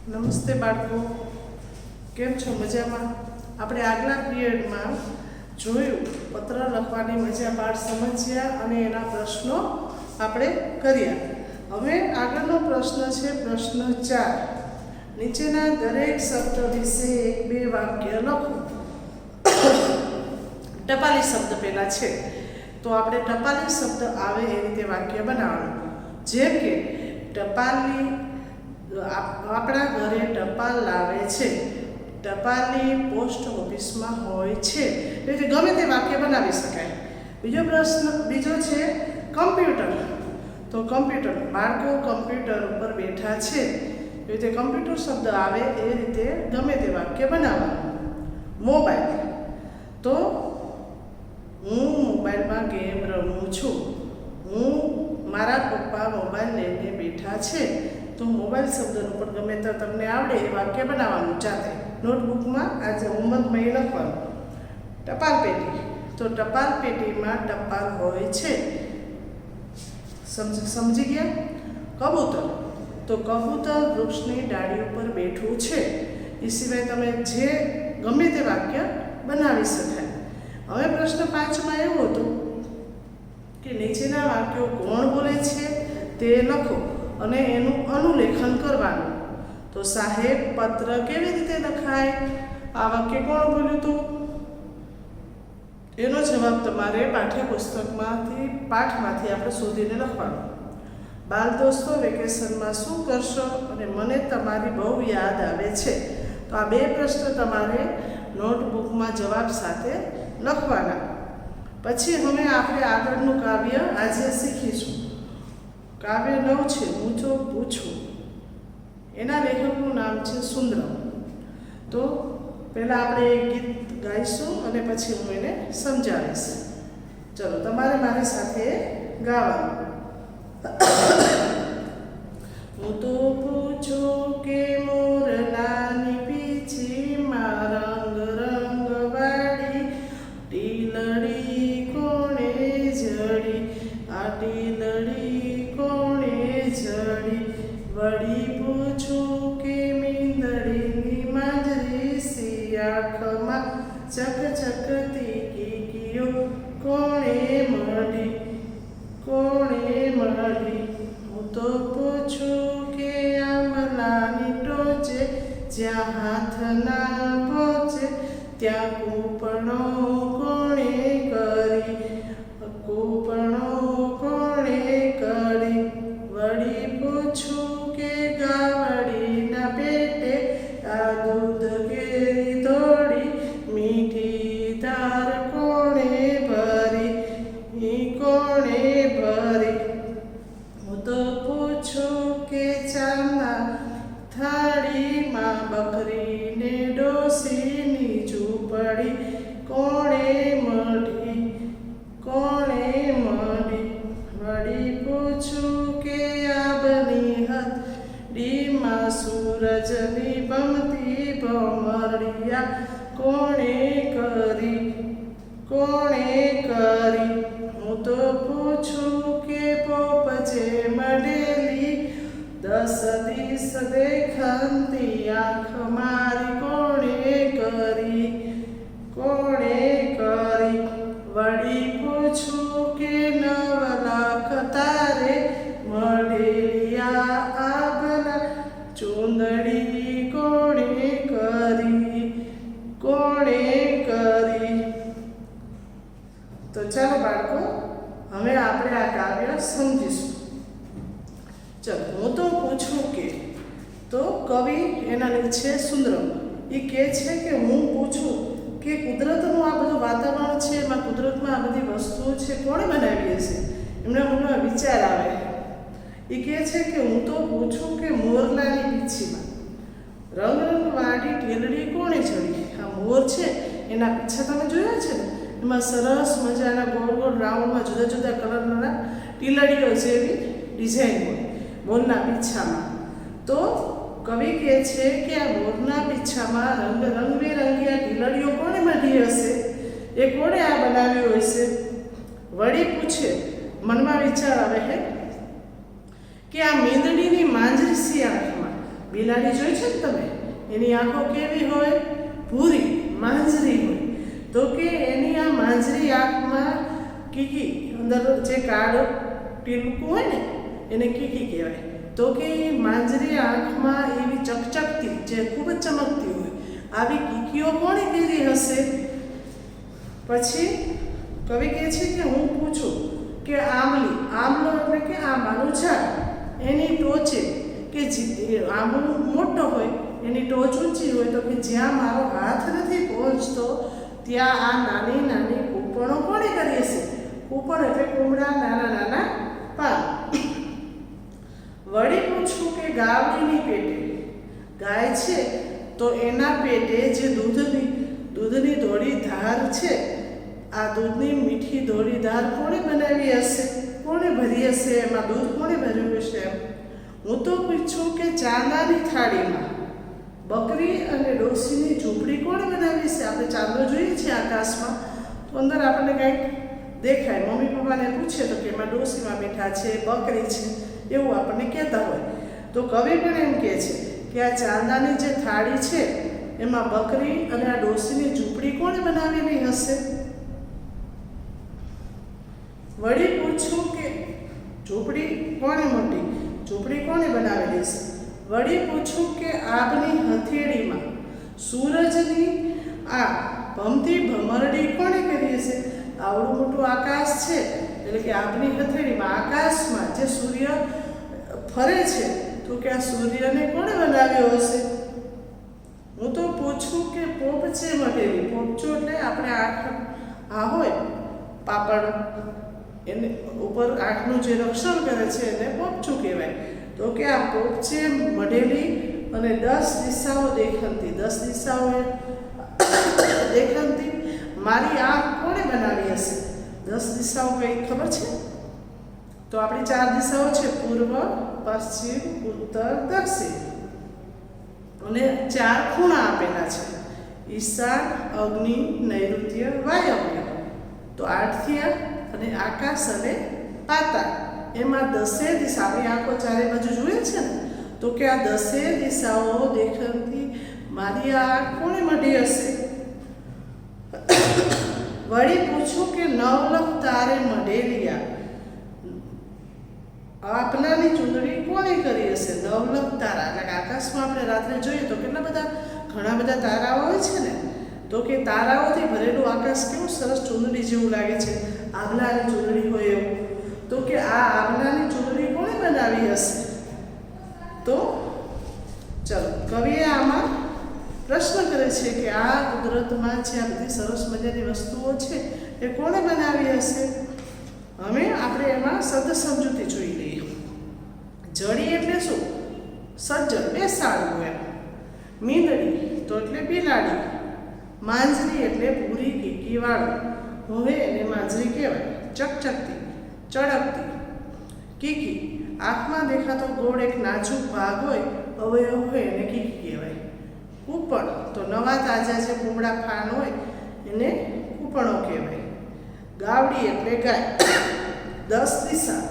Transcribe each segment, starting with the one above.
નમસ્તે બાળકો, કેમ છો? મજામાં? આપણે આગલા પીરિયડમાં જોયું પત્ર લખવાની મજા પાઠ સમજ્યા અને એના પ્રશ્નો આપણે કર્યા. હવે આગળનો પ્રશ્ન છે પ્રશ્ન 4. નીચેના દરેક શબ્દ વિશે એક બે વાક્ય લખો. ટપાલી શબ્દ પહેલા છે તો આપણે ટપાલી શબ્દ આવે એ રીતે વાક્ય બનાવવાનું. જેમ કે ટપાલી આપણા ઘરે ટપાલ લાવે છે, ટપાલી પોસ્ટ ઓફિસમાં હોય છે. એ રીતે ગમે તે વાક્ય બનાવી શકાય. બીજો છે કમ્પ્યુટર. તો કમ્પ્યુટર, બાળકો કમ્પ્યુટર ઉપર બેઠા છે, એ રીતે કમ્પ્યુટર શબ્દ આવે એ રીતે ગમે તે વાક્ય બનાવવાનું. મોબાઈલ, તો હું મોબાઈલમાં ગેમ રમું છું. મારા પપ્પા મોબાઈલ લઈને બેઠા છે. તો મોબાઈલ શબ્દનું પણ ગમે તો તમને આવડે એ વાક્ય બનાવવાનું જાતે નોટબુકમાં આજે હોમવર્કમાં એ લખવાનું. ટપાલ પેટી, તો ટપાલ પેટીમાં ટપાલ હોય છે. સમજી ગયા? કબૂતર, તો કબૂતર વૃક્ષની ડાળી ઉપર બેઠું છે. એ સિવાય તમે જે ગમે તે વાક્ય બનાવી શકાય. હવે પ્રશ્ન 5માં એવું હતું કે નીચેના વાક્યો કોણ બોલે છે તે લખો અને એનું અનુલેખન કરવાનું. તો સાહેબ પત્ર કેવી રીતે લખાય? આ વાક્ય કોણ બોલ્યું હતું? એનો જવાબ તમારે પાઠમાંથી આપણે શોધીને લખવાનો. બાલ દોસ્તો વેકેશનમાં શું કરશો? અને મને તમારી બહુ યાદ આવે છે. તો આ બે પ્રશ્ન તમારે નોટબુકમાં જવાબ સાથે લખવાના. પછી હવે આપણે આગળનું કાવ્ય આજે શીખીશું. કાવ્ય 9 છે હું જો પૂછું. એના લેખકનું નામ છે સુંદરમ. તો પહેલાં આપણે એક ગીત ગાઈશું અને પછી હું એને સમજાવીશ. ચલો, તમારે મારી સાથે ગાવાનું. હું તો પૂછું કે મોરલાની પીછીમાં રંગ રંગ વાળી ટીલડી કોણે જડી? આ ટીલડી કોણે જડી? વળી પૂછું કે મીંદડીની માંજરી સી આંખમાં ચકચકતી કીકીઓ કોણે મળી? કોણે મળી? હું તો પૂછું કે આંબલાની ટોચે જ્યાં હાથ ના પહોંચે ત્યાં કૂપણો કોણે કરી? કૂપણો કોણે કરી? વળી પૂછું કે ગાવડીના પેટે આ દૂધ કેરી દોડી મીઠી ધાર કોણે ભરી? કોણે ભરી? હું તો પૂછું કે ચાના થાળીમાં બકરીને ડોસીની ઝૂંપડી કોણે મળી? કોણે મળી? વળી પૂછું કે આબની હથડીમાં સૂરજની ભમતી ભમરિયા કોણે કરી? કોણે કરી? હું તો પૂછું કે પોપચે મળેલી 10 દિસ દેખંતી આંખ મારી કોણે કરી? કોણે કરી? વળી પૂછું કે 9 લાખ તારે મળેલી આભલા ચૂંદડી કોણે કરી? કોણે કરી? તો ચાલો બાળકો, હવે આપણે આ કાવ્ય સમજીશું. ચલો, હું તો પૂછું કે, તો કવિ એના છે સુંદરમ. એ કહે છે કે હું પૂછું કે કુદરતનું આ બધું વાતાવરણ છે, એમાં કુદરતમાં આ બધી વસ્તુઓ છે કોણે બનાવી હશે? એમના મનમાં વિચાર આવે. એ કહે છે કે હું તો પૂછું કે મોરલાની પીછીમાં રંગ રંગ વાળી ઢેલડી કોણે ચડી? આ મોર છે એના પીછા તમે જોયા છે ને? એમાં સરસ મજાના ગોળ ગોળ રાઉન્ડમાં જુદા જુદા કલરના ટીલડીઓ જેવી ડિઝાઇન હોય મોરના પીછામાં. તો કવિ કહે છે કે આ મોરના પીછામાં રંગબેરંગી ટીલડીઓ કોણે બાંધી હશે? એ કોણે આ બનાવ્યું હશે? વળી પૂછે, મનમાં વિચાર આવે હે કે આ મીંદડીની માંજરી સી આંખમાં બિલાડી જોઈ છે ને તમે, એની આંખો કેવી હોય? ભૂરી, માંજરી હોય. તો કે એની આ માંજરી આંખમાં કીકી, અંદર જે કાળું ટીલકું હોય ને એને કીકી કહેવાય. તો કે માંજરી આંખમાં એવી ચકચકતી, જે ખૂબ જ ચમકતી હોય, આવી કીકીઓ કોણે કરી હશે? પછી કવિ કહે છે કે હું પૂછું કે આમલી, આમલો એટલે કે આંબાનું ઝાડ, એની ટોચે કે આંબો મોટો હોય, એની ટોચ ઊંચી હોય, તો કે જ્યાં મારો હાથ નથી પહોંચતો ત્યાં આ નાની નાની કૂપણો કોણે કરી હશે? કૂપણ એટલે કુમળા, નાના નાના પાન. વળી પૂછું કે ગાવડીની પેટે, ગાય છે તો એના પેટે જે દૂધની ધોળી ધાર છે, આ દૂધની મીઠી ધોળી ધાર કોણે બનાવી હશે? કોણે ભરી હશે? એમાં દૂધ કોણે ભર્યું હશે? હું તો પૂછું કે ચાંદાની થાળીમાં બકરી અને ડોશીની ઝૂંપડી કોણે બનાવી છે? આપણે ચાંદો જોઈએ છીએ આકાશમાં, તો અંદર આપણને કંઈક દેખાય. મમ્મી પપ્પાને પૂછે તો કે એમાં ડોશીમાં બેઠા છે, બકરી છે, એવું આપણને કહેતા હોય. તો કવિ પણ એમ કહે છે કે આ ચાંદાની જે થાળી છે એમાં બકરી અને આ ડોશીની ઝૂંપડી કોણે બનાવેલી હશે? વળી પૂછું કે ઝૂંપડી કોણે મોટી, ઝૂંપડી કોણે બનાવેલી છે? વળી પૂછું કે આભની હથેળીમાં સૂરજની આ ભમતી ભમરડી કોણે કરી હશે? આવડું મોટું આકાશ છે, એટલે કે આભની હથેળીમાં આકાશમાં જે સૂર્ય ફરે છે, તો કે આ સૂર્યને કોણે બનાવ્યો હશે? હું તો પૂછું કે પોપચે મઢેલી, પોપચો એટલે આપણે આંખ આ હોય પાપડ, એને ઉપર આંખનું જે રક્ષણ કરે છે એને પોપચું કહેવાય. તો કે આ પોપચે મઢેલી અને 10 દિશાઓ દેખંતી, 10 દિશાઓ દેખંતી મારી આંખ કોણે બનાવી હશે? 10 દિશાઓ કઈ ખબર છે? તો આપણી 4 દિશાઓ છે, પૂર્વ, પશ્ચિમ, ઉત્તર, દક્ષિણ, અને 4 ખૂણા આપેલા છે, ઈશાન, અગ્નિ, નૈઋત્ય, વાયવ્ય. તો 8 થયા. અને આકાશ અને પાતાળ, એમાં 10 દિશા, આપણી આંખો ચારે બાજુ જોઈએ છે ને, તો કે આ 10 દિશાઓ દેખંતી મારી આંખ કોણે મઢી હશે? વળી પૂછું કે નવલખ તારે મઢેલિયા, આપનાની ચૂંદડી કોણે કરી હશે? નવલખ તારા એટલે કે આકાશમાં આપણે રાત્રે જોઈએ તો કેટલા બધા, ઘણા બધા તારાઓ હોય છે ને, તો કે તારાઓથી ભરેલું આકાશ કેવું સરસ ચૂંદડી જેવું લાગે છે, આભલાની ચૂંદડી હોય એવું. તો કે આ આભલાની ચૂંદડી કોણે બનાવી હશે? તો ચલો, કવિએ આમાં પ્રશ્ન કરે છે કે આ કુદરતમાં જે આ બધી સરસ મજાની વસ્તુઓ છે એ કોણે બનાવી હશે? હવે આપણે એમાં શબ્દ સમજૂતી જોઈ લઈએ. જડી એટલે શું? સજ્જડ, બેસાડવું એમ. મીંદડી તો એટલે બિલાડી, માંજરી એટલે પૂરી કીકીવાળું, હવે એને માંજરી કહેવાય. ચકચકતી, ચળકતી. કીકી આંખમાં દેખાતો ગોળ એક નાજુક ભાગ હોય, અવયવ હોય, એને કીકી કહેવાય. કૂપણ તો નવા તાજા જે કુમળા ફાન હોય એને કૂપણો કહેવાય. ગાવડી એટલે ગાય. 10 દિશા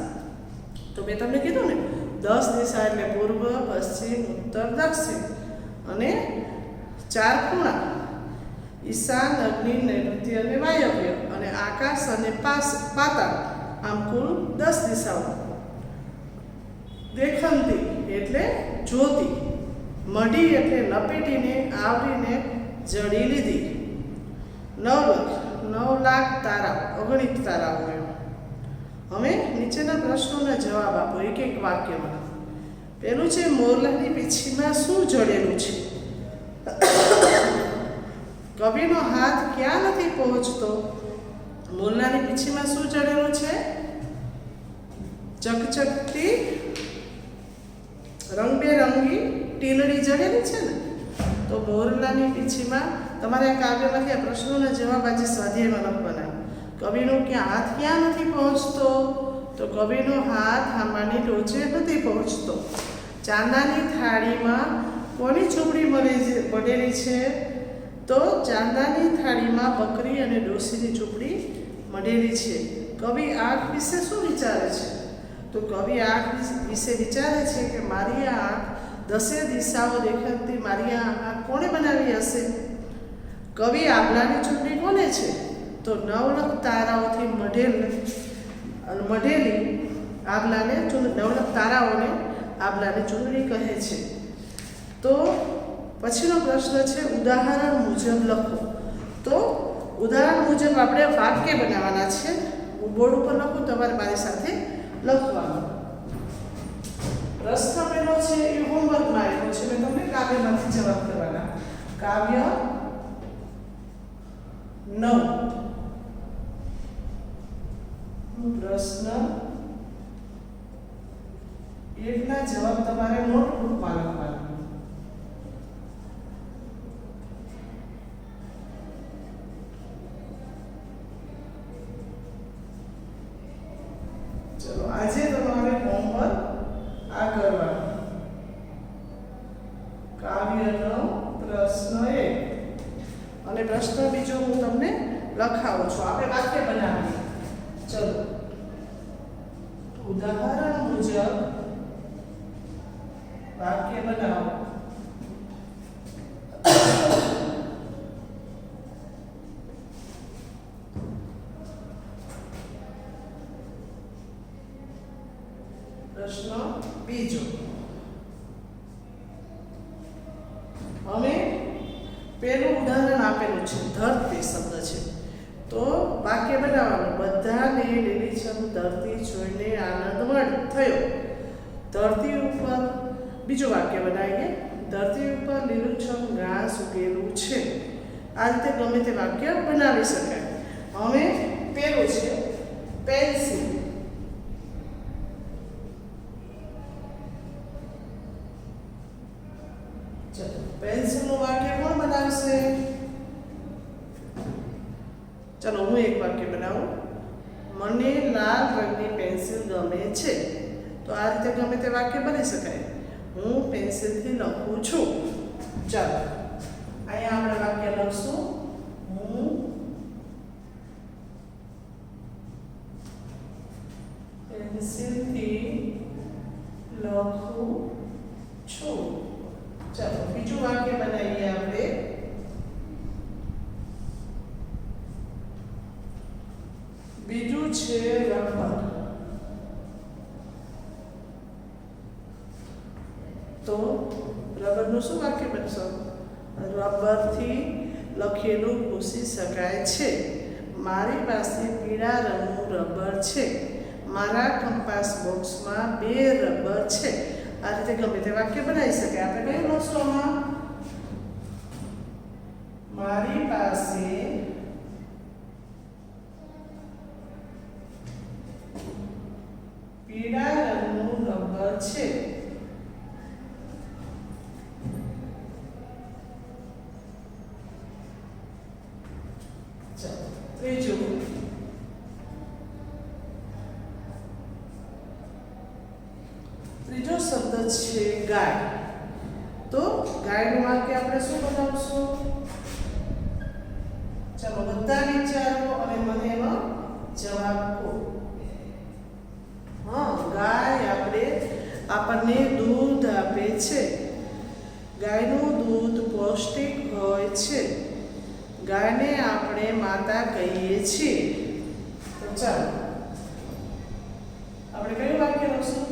તો મેં તમને કીધું ને, 10 દિશા એટલે પૂર્વ, પશ્ચિમ, ઉત્તર, દક્ષિણ, અને 4 ખૂણા, ઈશાન, અગ્નિ, નૈઋત્ય અને વાયવ્ય, અને આકાશ અને પાતાળ, આમ કુલ 10 દિશાઓ. દેખંતી એટલે જોતી, મઢી એટલે લપેટીને, આવરીને, જડી લીધી. 9 લાખ તારા, અગણિત તારાઓ એમ. હવે નીચેના પ્રશ્નોના જવાબ આપો એક એક વાક્યમાં. પેલું છે મોરલાની પીછીમાં શું જડેલું છે? કવિનો હાથ ક્યાં નથી પહોંચતો? મોરલાની પીછીમાં શું જડેલું છે? ચકચકતી રંગબેરંગી ટીલડી જડેલી છે ને. તો મોરલાની પીછીમાં તમારે આ કાવ્યમાંથી આ પ્રશ્નોના જવાબ આજે સ્વાધ્યાયમાં લખવાના. કવિનો હાથ ક્યાં નથી પહોંચતો? તો કવિનો હાથ આંબાની ટોચે નથી પહોંચતો. ચાંદાની થાળીમાં કોની ઝૂંપડી મળેલી છે? તો ચાંદાની થાળીમાં બકરી અને ડોશીની ઝૂંપડી મળેલી છે. કવિ આંખ વિશે શું વિચારે છે? તો કવિ આંખ વિશે વિચારે છે કે મારી આંખ 10 દિશાઓ દેખાતી મારી આ કોણે બનાવી હશે? કવિ આંબલાની ચૂંટણી કોને છે? તો નવલખ તારાઓથી મઢેલી આંબલાને નવલખ તારાઓને આંબલાની ચૂંટણી કહે છે. તો પછીનો પ્રશ્ન છે ઉદાહરણ મુજબ લખો. તો ઉદાહરણ મુજબ આપણે વાક્ય બનાવવાના છે. હું બોર્ડ ઉપર લખું, તમારે મારી સાથે લખવાનું. પ્રશ્ન પહેલો છે એ હોમવર્કમાં આવ્યો છે. મેં તમને કાવ્યમાંથી જવાબ કરવાના. કાવ્ય 9 પ્રશ્ન 1 ના જવાબ તમારે નોટબુકમાં લખવાના. ચલો આજે તમારે હોમવર્ક આ કરવાનું. કાવ્યનો પ્રશ્ન 1 અને પ્રશ્ન બીજો હું તમને લખાવું છું. આપણે વાક્ય બનાવીએ. ચલો ઉદાહરણ મુજબ વાક્ય બનાવો. પ્રશ્ન બીજો. અમે પેલું ઉદાહરણ આપેલું છે ધરતી શબ્દ છે. તો વાક્ય બનાવવાનું. બધાને લીલીછમ ધરતી જોઈને આનંદ થયો. ધરતી ઉપર બીજું વાક્ય બનાવીએ. ધરતી ઉપર લીલુંછમ ઘાસ ઉગેલું છે. આ રીતે ગમે તે વાક્ય બનાવી શકાય. હવે પેલું છે પેન્સિલ. ચલો પેન્સિલનું વાક્ય કોણ બનાવશે? ચલો હું એક વાક્ય બનાવું. મને લાલ રંગની પેન્સિલ ગમે છે. તો આ રીતે ગમે તે વાક્ય બની શકાય. હું પેન્સિલથી લખું છું. ચાલો અહીંયા આપણે વાક્ય લખશું. હું પેન્સિલથી લખું છું. ચાલો બીજું વાક્ય બનાવીએ આપણે. બીજું છે રબર. તો રબરનું શું વાક્ય બનશે? રબરથી લખેલું ભૂંસી શકાય છે. મારી પાસે પીળા રંગનું રબર છે. મારા કંપાસ બોક્સમાં 2 રબર છે. આ રીતે ગમે તે વાક્ય બનાવી શકાય. આપણે કયું લખશું આમાં? મારી પાસે પીળા રંગનું રબર છે. ચાલો ત્રીજું. ત્રીજો શબ્દ છે ગાય. તો ગાયનું વાક્ય આપણે શું બનાવશું? ચાલો બધા વિચારો અને મને એનો જવાબ આપો. ગાય આપણને દૂધ આપે છે. ગાયનું દૂધ પૌષ્ટિક હોય છે. ગાયને આપણે માતા કહીએ છીએ. તો ચાલો આપણે કયું વાક્ય લખશું?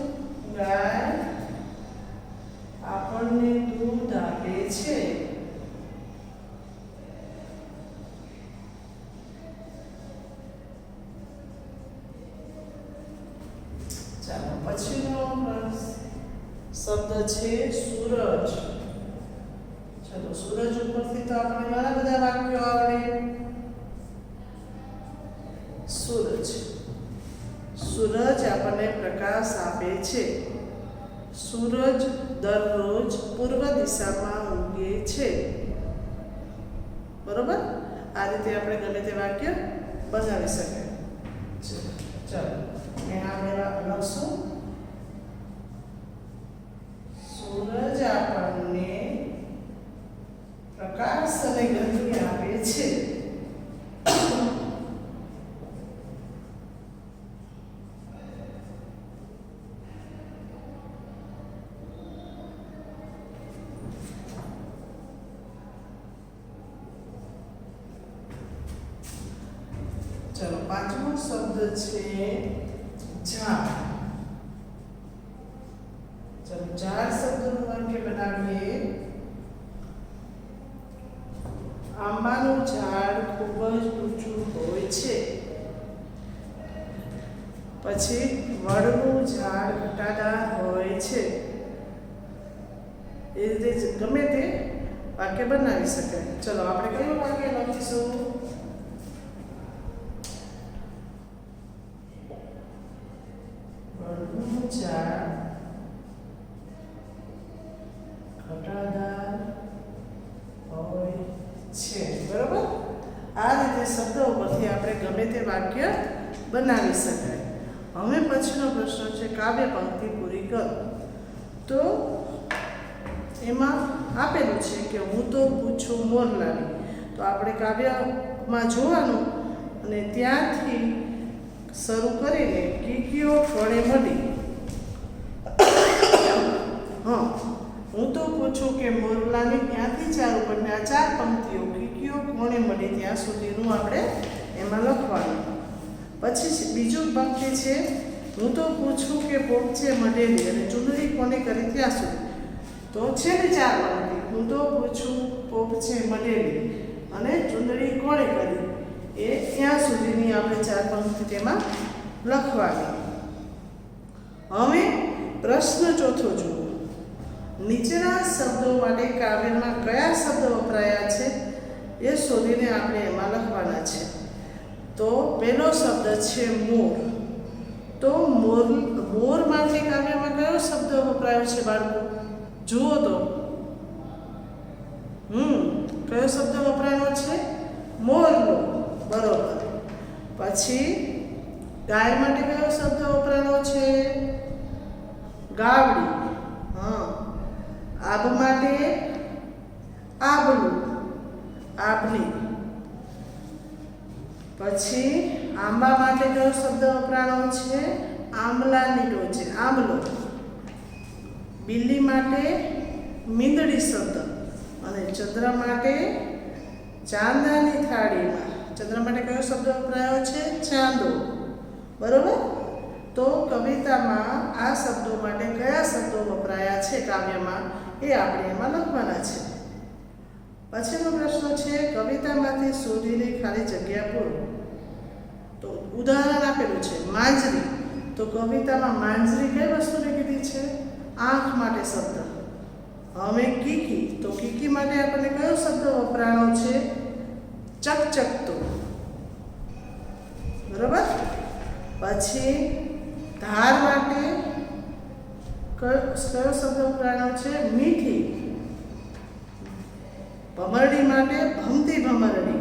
ગાય આપણને દૂધ આપે છે. ચાલો પછીનો શબ્દ છે સૂરજ. ચલો સૂરજ ઉપરથી તો આપણે ઘણા બધા વાક્યો આવડે. સૂરજ આપણને પ્રકાશ આપે છે. સૂરજ દરરોજ પૂર્વ દિશામાં ઉગે છે. બરોબર? આ રીતે આપણે ગમે તે વાક્ય બનાવી શકીએ. ચાલો અહીંયા લખશું. સૂરજ આપણને પ્રકાશ અને ગતિ આપે છે. છે ઝાડ. ચલો ઝાડ શબ્દનું વાક્ય બનાવીએ. આંબાનું ઝાડ ખૂબ જ ઊંચું હોય છે. પછી વડનું ઝાડ ઘટાદાર હોય છે. એ રીતે ગમે તે વાક્ય બનાવી શકાય. ચલો આપણે કયું વાક્ય લખીશું? વડનું ઝાડ ઘટાદાર હોય છે. બરોબર? આ રીતે શબ્દો ઉપરથી આપણે ગમે તે વાક્ય બનાવી શકાય. હવે પછીનો પ્રશ્ન છે કાવ્ય પંક્તિ પૂરી કરો. તો એમાં આપેલું છે કે હું તો પૂછું મોરલાની. તો આપણે કાવ્યમાં જોવાનું અને ત્યાંથી શરૂ કરીને કીકીઓ ફળે મળી. હા, હું તો પૂછું કે મોરલાની ત્યાંથી ચાર ઉપરના આ ચાર પંક્તિઓ કીકીઓ કોણે મળી ત્યાં સુધીનું આપણે એમાં લખવાનું. પછી બીજું પંક્તિ છે હું તો પૂછું કે પોપચે મઢેલી અને ચૂંદડી કોને કરી ત્યાં સુધી. તો છે ને ચાર પંક્તિ. હું તો પૂછું પોપચે મઢેલી અને ચૂંદડી કોણે કરી એ ત્યાં સુધીની આપણે ચાર પંક્તિ તેમાં લખવાની. હવે પ્રશ્ન ચોથો જુઓ. નીચેના શબ્દો માટે કાવ્યમાં કયા શબ્દો વપરાયા છે એ શોધીને આપણે એમાં લખવાના છે. તો પહેલો શબ્દ છે મોર. તો મોર માટે કાવ્યમાં કયો શબ્દ વપરાયો છે બાળકો? જુઓ તો. કયો શબ્દ વપરાયો છે? મોરલો. બરોબર. પછી ગાય માટે કયો શબ્દ વપરાયો છે? ગાવડી. હા. આબ માટે આબલું. આબલી. પછી આંબા માટે કયો શબ્દ વપરાયો છે? આંબલાની ટોચે. આંબલો. બિલ્લી માટે મીંદડી શબ્દ. અને ચંદ્ર માટે ચાંદાની થાળીમાં. ચંદ્ર માટે કયો શબ્દ વપરાયો છે? ચાંદો. બરોબર? તો કવિતામાં આ શબ્દો માટે કયા શબ્દો વપરાયા છે કાવ્યમાં એ આપણે એમાં લખવાના છે. પછીનો પ્રશ્ન છે કવિતામાંથી શોધીને ખાલી જગ્યા પૂરો. તો ઉદાહરણ આપેલું છે માંજરી. તો કવિતામાં માંજરી કઈ વસ્તુને કીધી છે? આંખ માટે શબ્દ. હવે કીકી. તો કીકી માટે આપણને કયો શબ્દ વપરાયો છે? ચકચકતો. બરોબર? પછી ધાર માટે કયો શબ્દ વપરાયો છે? મીઠી. ભમરડી માટે ભમતી ભમરડી.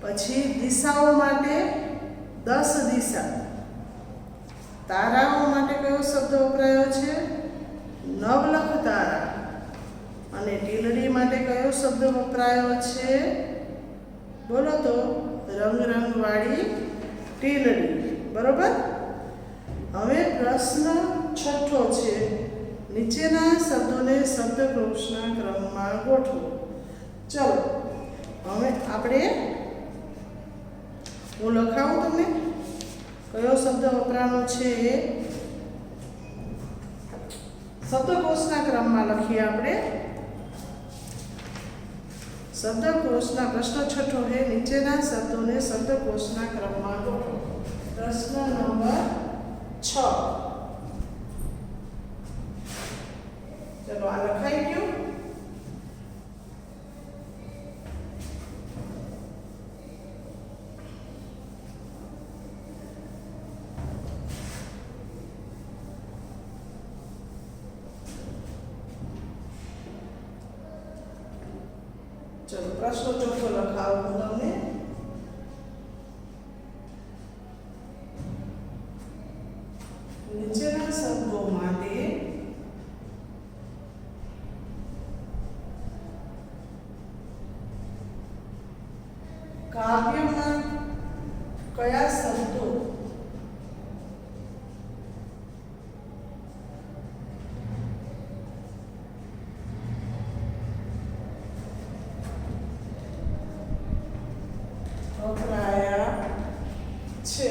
પછી દિશાઓ માટે 10 દિશા. તારાઓ માટે કયો શબ્દ વપરાયો છે? નવલખ તારા. અને ટીલડી માટે કયો શબ્દ વપરાયો છે? બોલો તો. રંગ રંગવાળી ટીલડી. બરોબર? હવે પ્રશ્ન છઠ્ઠો છે નીચેના શબ્દોને શબ્દકોશના ક્રમમાં ગોઠવો. ચલો હવે આપણે હું લખાવું તમને કયો શબ્દ વપરાયો છે. શબ્દકોશના ક્રમમાં લખીએ આપણે. શબ્દકોશના પ્રશ્ન છઠ્ઠો છે નીચેના શબ્દોને શબ્દકોશના ક્રમમાં ગોઠવો. પ્રશ્ન નંબર 6. ચલો આ લખાઈ ગયું. ચલો પ્રશ્ન ચોથો લખાવું તમને. નીચેના શબ્દો માટે કાવ્યમાં કયા શબ્દો વપરાયા છે?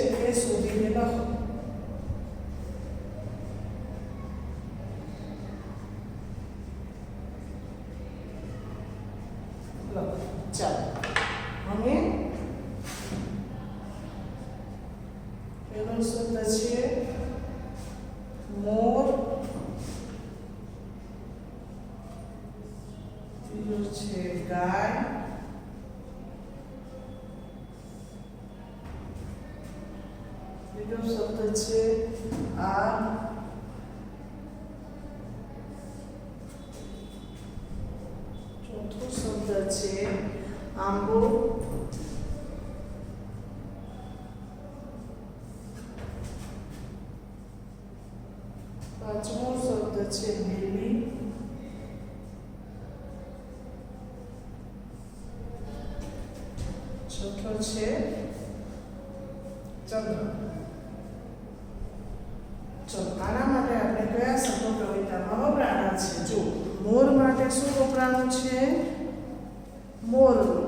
ચાલો હવે પહેલો શબ્દ છે મોર, બીજો છે ગાય, બીજો શબ્દ છે આગ, ચોથો શબ્દ છે આંબો, પાંચમો શબ્દ છે બિલ્લી, છઠ્ઠો છે ચંદ્ર. ચલો આના માટે આપણે કયા શબ્દો કવિતામાં વપરાણા છે? જો મોર માટે શું વપરાણું છે? મોરલું.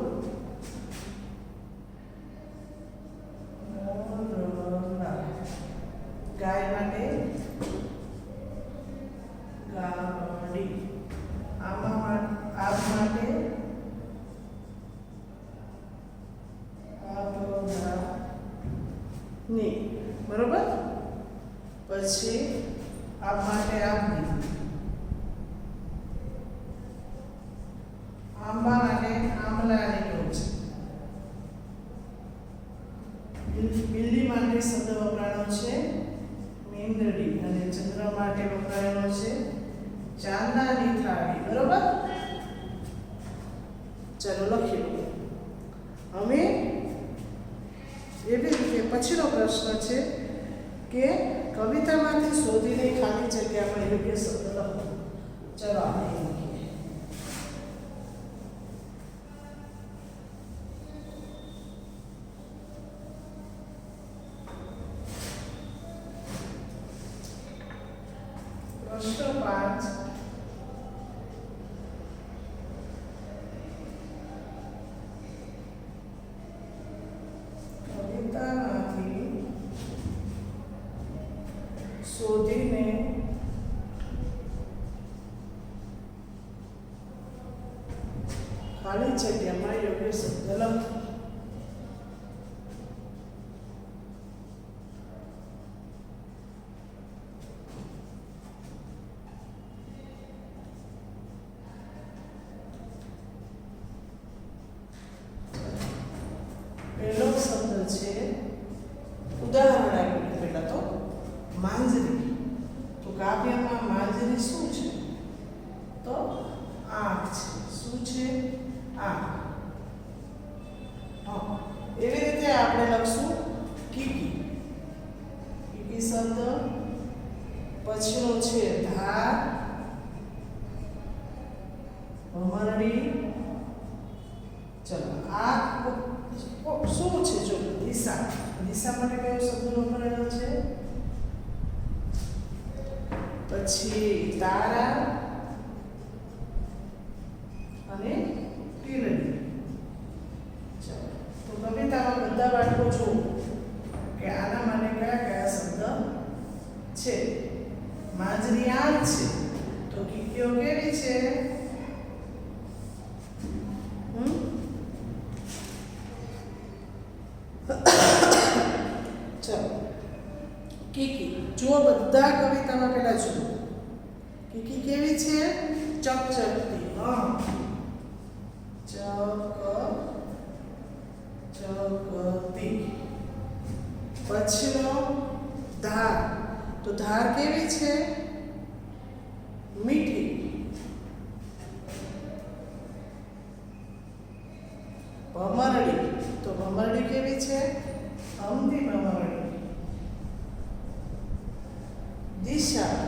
ગાય માટે ગાડી, આગ માટે ની, બરોબર. પછી આગ માટે આગની, આંબા માટે આમલાની ટોચ, બિલ્લી માટે શબ્દ વપરાયો છે મીંદડી, અને ચંદ્ર માટે વપરાયેલો છે ચાંદાની થાળી, બરોબર. ચલો લખી લો. હવે એવી રીતે પછીનો પ્રશ્ન છે કે કવિતામાંથી શોધીને ખાલી જગ્યામાં યોગ્ય શબ્દ લખો. ચલો આપણે લખીએ. પ્રશ્ન 5, કવિતામાંથી શોધીને ખાલી જગ્યામાં યોગ્ય શબ્દ લખો. પહેલો શબ્દ છે ઉદાહરણ આપ્યું પહેલા તો માંજરી. તો કાવ્યમાં માંજરી શું છે? તો આંખ છે. શું છે? આંખ. હા, એવી રીતે આપણે લખશું કીકી. કીકી શબ્દ પછીનો છે ધાર, ભમરડી. ચલો આ શું છે? જો દિશા. દિશા માટે કયો શબ્દ વપરાયેલો છે? પછી તારા અને ટીરડી. ચાલો તો કવિતામાં બધા વાક્યો જો કે આના માટે કયા કયા શબ્દ છે. માંજરી આંખ છે, તો કીકીઓ કેવી છે? ચાલો કીકી જો બધા કવિતામાં પેલા જુઓ. કીકી કેવી છે? ચકચકતી. હા, ચકચકતી. પછીનો ધાર. તો ધાર કેવી છે? મીઠી. ભમરડી. તો ભમરડી કેવી છે? અમથી ભમરડી. દિશા.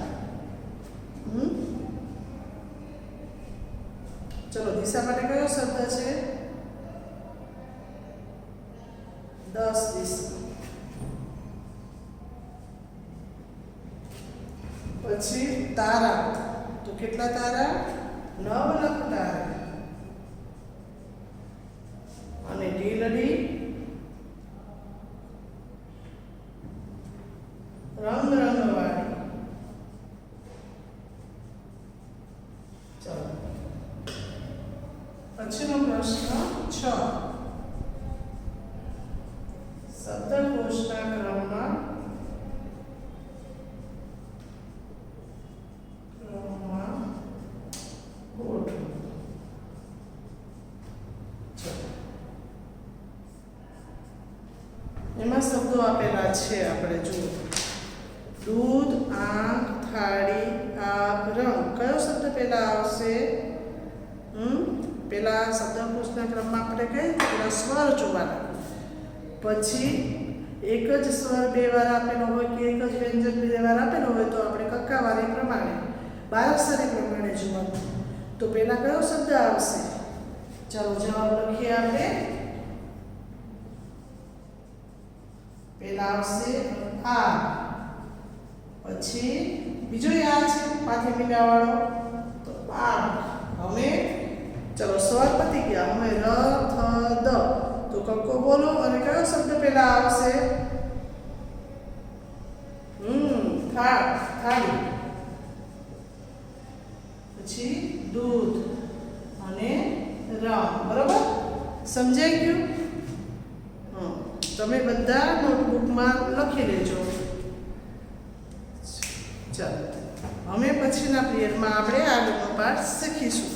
ચલો દિશા માટે કયો શબ્દ છે? 10 દિશા. પછી તારા. તો કેટલા તારા? 9 લખ તારા. અને ઢીલડી રંગ રંગવાળી. ચલો પછીનો પ્રશ્ન 6 શબ્દકોશના ક્રમમાં ગોઠવો. એમાં શબ્દો આપેલા છે, આપણે જુઓ. દૂધ, આંખ, થાળી, આગ, રંગ. કયો શબ્દ પહેલા આવશે? પેલા શબ્દકોશના ક્રમમાં આપણે કહીએ પેલા સ્વર જોવાના. પછી એક જ સ્વર બે વાર આપેલો હોય કે એક જ વ્યંજન બે વાર આપેલો હોય તો આપણે કક્કાવારી પ્રમાણે બારાક્ષરી પ્રમાણે જોવાનું. તો પેલા કયો શબ્દ આવશે? ચાલો જવાબ લખીએ આપણે. પેલા આવશે આ, પછી બીજો યા છે માથે મીંડાવાળો તો આ. હવે ચલો સ્વર પતી ગયા. હવે ર થ દ તો કક્કો બોલો અને કયો શબ્દ પહેલા આવશે? થાળી, પછી દૂધ અને રંગ. બરોબર, સમજાઈ ગયું? તમે બધા નોટબુકમાં લખી લેજો. ચાલો હવે પછીના પિરિયડમાં આપણે આગળનો પાઠ શીખીશું.